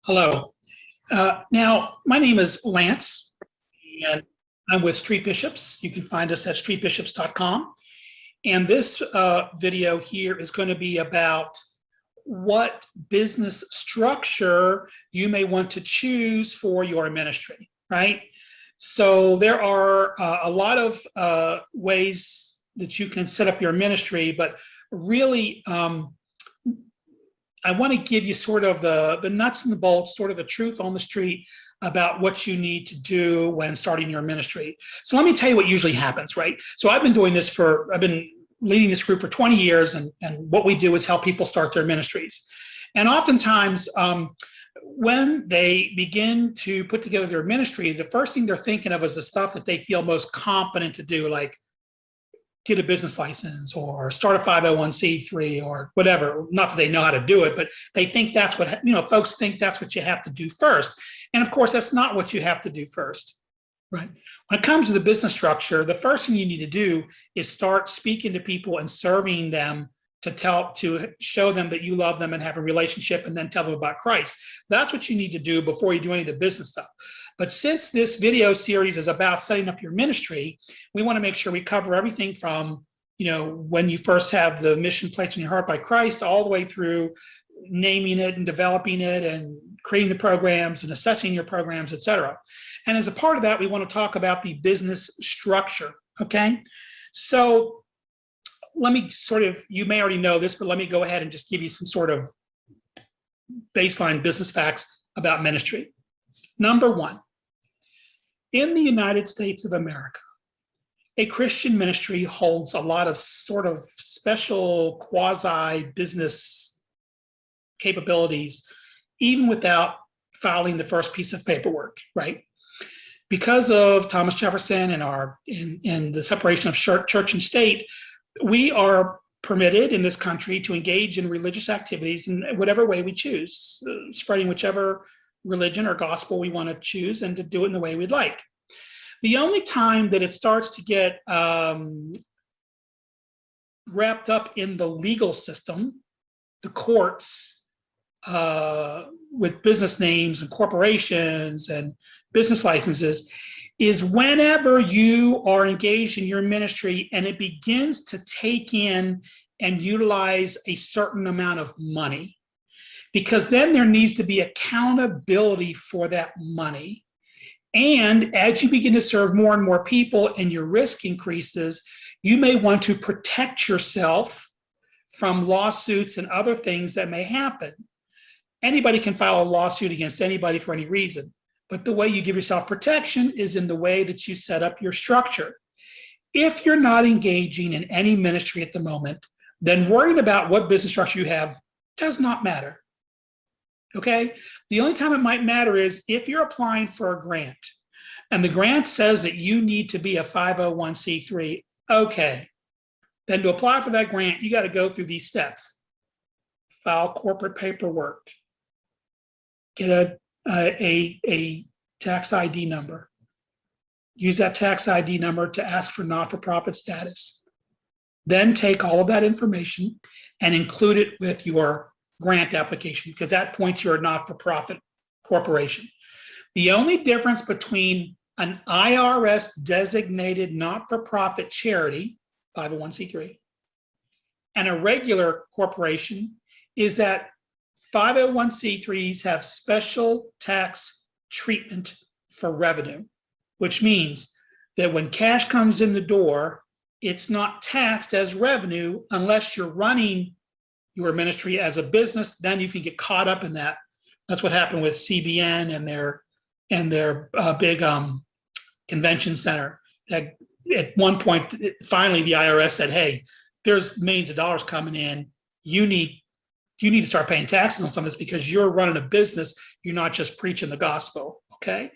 Hello. Now, my name is Lance, and I'm with Street Bishops. You can find us at streetbishops.com. And this video here is going to be about what business structure you may want to choose for your ministry, right? So there are a lot of ways that you can set up your ministry, but really, I want to give you sort of the nuts and the bolts, sort of the truth on the street about what you need to do when starting your ministry. So let me tell you what usually happens, right? So I've been leading this group for 20 years, and what we do is help people start their ministries. And oftentimes, when they begin to put together their ministry, the first thing they're thinking of is the stuff that they feel most competent to do, like get a business license or start a 501c3 or whatever. Not that they know how to do it, but they think that's what, folks think that's what you have to do first. And of course, that's not what you have to do first, right? When it comes to the business structure, the first thing you need to do is start speaking to people and serving them to show them that you love them and have a relationship, and then tell them about Christ. That's what you need to do before you do any of the business stuff. But since this video series is about setting up your ministry, we want to make sure we cover everything from, when you first have the mission placed in your heart by Christ, all the way through naming it and developing it and creating the programs and assessing your programs, etc. And as a part of that, we want to talk about the business structure, okay? So let me you may already know this, but let me go ahead and just give you some sort of baseline business facts about ministry. Number one, in the United States of America, a Christian ministry holds a lot of sort of special quasi-business capabilities, even without filing the first piece of paperwork, right? Because of Thomas Jefferson and the separation of church and state, we are permitted in this country to engage in religious activities in whatever way we choose, spreading whichever religion or gospel we want to choose, and to do it in the way we'd like. The only time that it starts to get wrapped up in the legal system, the courts, with business names and corporations and business licenses, is whenever you are engaged in your ministry and it begins to take in and utilize a certain amount of money. Because then there needs to be accountability for that money. And as you begin to serve more and more people and your risk increases, you may want to protect yourself from lawsuits and other things that may happen. Anybody can file a lawsuit against anybody for any reason, but the way you give yourself protection is in the way that you set up your structure. If you're not engaging in any ministry at the moment, then worrying about what business structure you have does not matter. Okay? The only time it might matter is if you're applying for a grant and the grant says that you need to be a 501c3, okay. Then to apply for that grant, you got to go through these steps. File corporate paperwork. Get a tax ID number. Use that tax ID number to ask for not-for-profit status. Then take all of that information and include it with your grant application, because at that point you're a not-for-profit corporation. The only difference between an IRS designated not-for-profit charity, 501c3, and a regular corporation is that 501c3s have special tax treatment for revenue, which means that when cash comes in the door, it's not taxed as revenue unless you're running your ministry as a business. Then you can get caught up in that. That's what happened with CBN and their big convention center. At one point, finally, the IRS said, "Hey, there's millions of dollars coming in. You need to start paying taxes on some of this because you're running a business. You're not just preaching the gospel." Okay.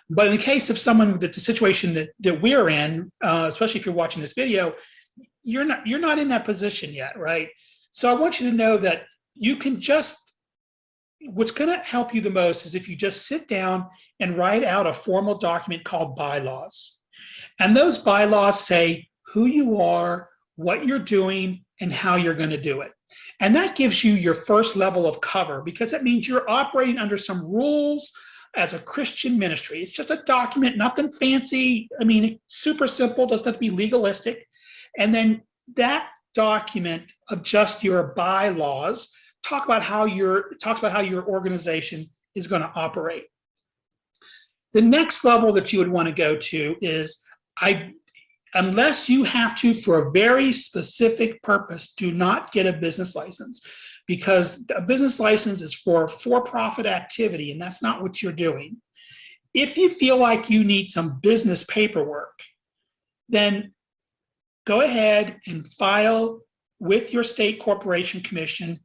But in the case of someone with the situation that we're in, especially if you're watching this video, you're not in that position yet, right? So I want you to know that you can what's going to help you the most is if you just sit down and write out a formal document called bylaws. And those bylaws say who you are, what you're doing, and how you're going to do it. And that gives you your first level of cover because it means you're operating under some rules as a Christian ministry. It's just a document, nothing fancy. I mean, super simple, doesn't have to be legalistic. And then that document of just your bylaws talks about how your organization is going to operate. The next level that you would want to go to is, unless you have to for a very specific purpose, do not get a business license, because a business license is for-profit activity, and that's not what you're doing. If you feel like you need some business paperwork, then go ahead and file with your state corporation commission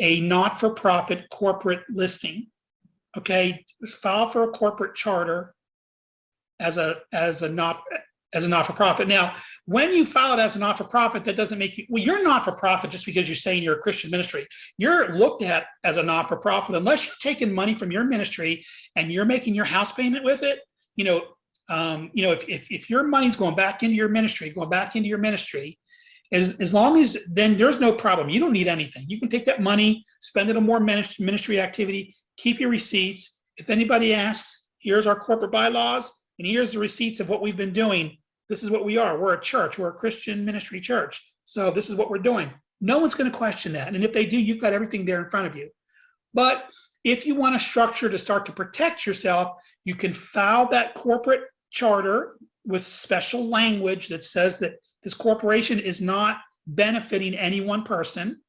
a not-for-profit corporate listing. Okay, file for a corporate charter as a not-for-profit. Now, when you file it as a not-for-profit, that doesn't make you, well, you're not-for-profit just because you're saying you're a Christian ministry. You're looked at as a not-for-profit unless you're taking money from your ministry and you're making your house payment with it. If your money's going back into your ministry, as long as, then there's no problem. You don't need anything. You can take that money, spend it on more ministry activity, keep your receipts. If anybody asks, here's our corporate bylaws, and here's the receipts of what we've been doing. This is what we are. We're a church. We're a Christian ministry church. So this is what we're doing. No one's going to question that. And if they do, you've got everything there in front of you. But if you want a structure to start to protect yourself, you can file that corporate charter with special language that says that this corporation is not benefiting any one person.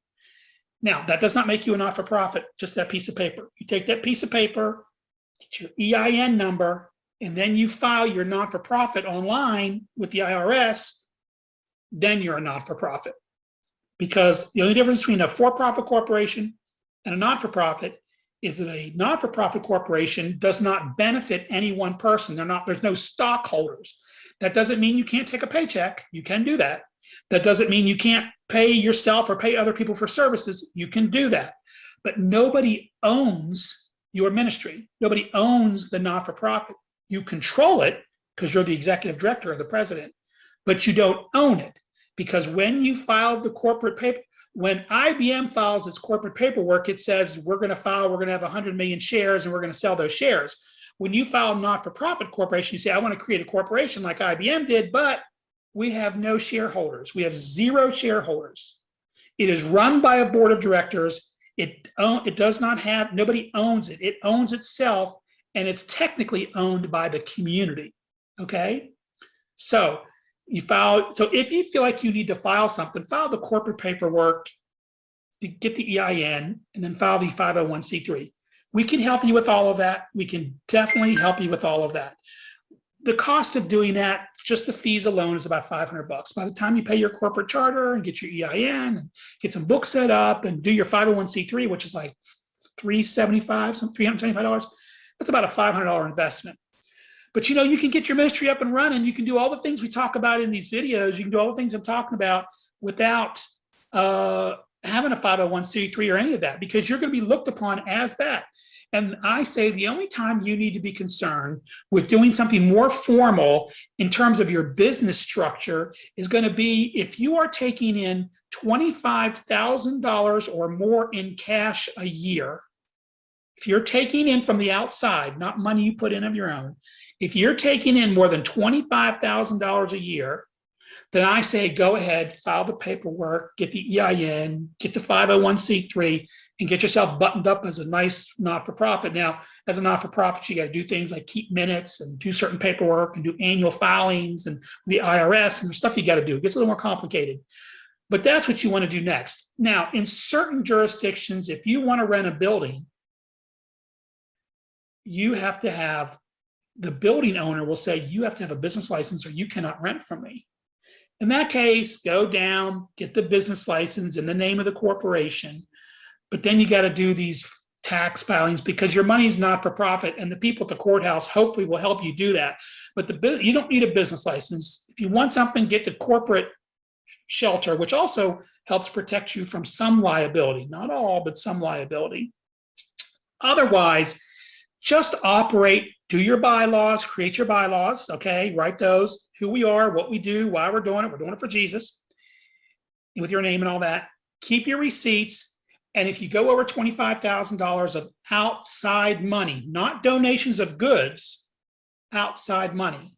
Now, that does not make you a not-for-profit, just that piece of paper. You take that piece of paper, get your EIN number, and then you file your not-for-profit online with the IRS, then you're a not-for-profit. Because the only difference between a for-profit corporation and a not-for-profit is that a not-for-profit corporation does not benefit any one person. There's no stockholders. That doesn't mean you can't take a paycheck. You can do that. That doesn't mean you can't pay yourself or pay other people for services. You can do that. But nobody owns your ministry. Nobody owns the not-for-profit. You control it because you're the executive director or the president, but you don't own it, because when you filed the corporate paper, when IBM files its corporate paperwork, it says we're going to have 100 million shares and we're going to sell those shares. When you file a not-for-profit corporation, you say, I want to create a corporation like IBM did, but we have no shareholders. We have 0 shareholders. It is run by a board of directors. It does not have, nobody owns it. It owns itself, and it's technically owned by the community, okay? So if you feel like you need to file something, file the corporate paperwork, to get the EIN, and then file the 501c3. We can help you with all of that. We can definitely help you with all of that. The cost of doing that, just the fees alone, is about $500. By the time you pay your corporate charter and get your EIN, and get some books set up, and do your 501c3, which is like $375, that's about a $500 investment. But you can get your ministry up and running. You can do all the things we talk about in these videos. You can do all the things I'm talking about without having a 501c3 or any of that, because you're going to be looked upon as that. And I say the only time you need to be concerned with doing something more formal in terms of your business structure is going to be if you are taking in $25,000 or more in cash a year. If you're taking in from the outside, not money you put in of your own, if you're taking in more than $25,000 a year, then I say go ahead, file the paperwork, get the EIN, get the 501c3, and get yourself buttoned up as a nice not-for-profit. Now, as a not-for-profit, you got to do things like keep minutes and do certain paperwork and do annual filings and the IRS and stuff you got to do. It gets a little more complicated. But that's what you want to do next. Now, in certain jurisdictions, if you want to rent a building, you have to have, the building owner will say, you have to have a business license or you cannot rent from me. In that case, go down, get the business license in the name of the corporation, but then you got to do these tax filings because your money is not for profit, and the people at the courthouse hopefully will help you do that. But you don't need a business license. If you want something, get the corporate shelter, which also helps protect you from some liability, not all, but some liability. Otherwise, just operate, do your bylaws, create your bylaws, okay, write those, who we are, what we do, why we're doing it for Jesus, with your name and all that. keep your receipts. And if you go over $25,000 of outside money, not donations of goods, outside money,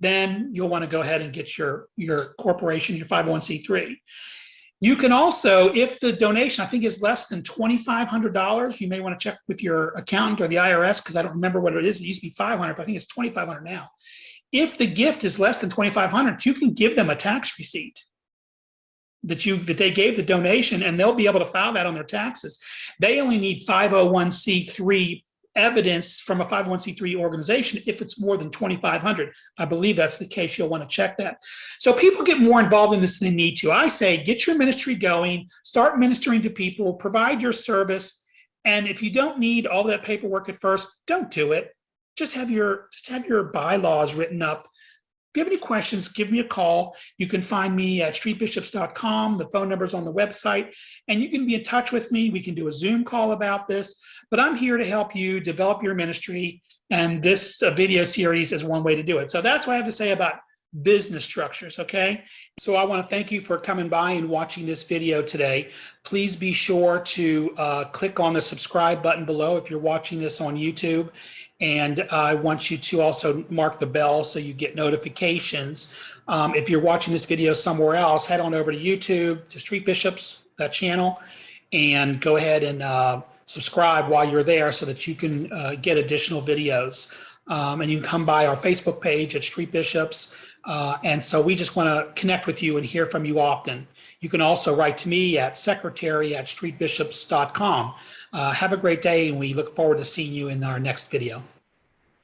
then you'll want to go ahead and get your corporation, your 501c3. You can also, if the donation, I think, is less than $2,500, you may want to check with your accountant or the IRS, because I don't remember what it is. It used to be $500, but I think it's $2,500 now. If the gift is less than $2,500, you can give them a tax receipt that they gave the donation, and they'll be able to file that on their taxes. They only need 501c3 evidence from a 501c3 organization if it's more than 2,500. I believe that's the case. You'll want to check that. So people get more involved in this than they need to. I say get your ministry going, start ministering to people, provide your service, and if you don't need all that paperwork at first, don't do it. Just have your bylaws written up. If you have any questions, give me a call. You can find me at streetbishops.com. The phone number's on the website, and you can be in touch with me. We can do a Zoom call about this, but I'm here to help you develop your ministry, and this video series is one way to do it. So that's what I have to say about business structures, okay? So I want to thank you for coming by and watching this video today. Please be sure to click on the subscribe button below if you're watching this on YouTube. And I want you to also mark the bell so you get notifications. If you're watching this video somewhere else, head on over to YouTube, to Street Bishops, that channel, and go ahead and subscribe while you're there so that you can get additional videos. And you can come by our Facebook page at Street Bishops. And so we just want to connect with you and hear from you often. You can also write to me at secretary@streetbishops.com. Have a great day, and we look forward to seeing you in our next video.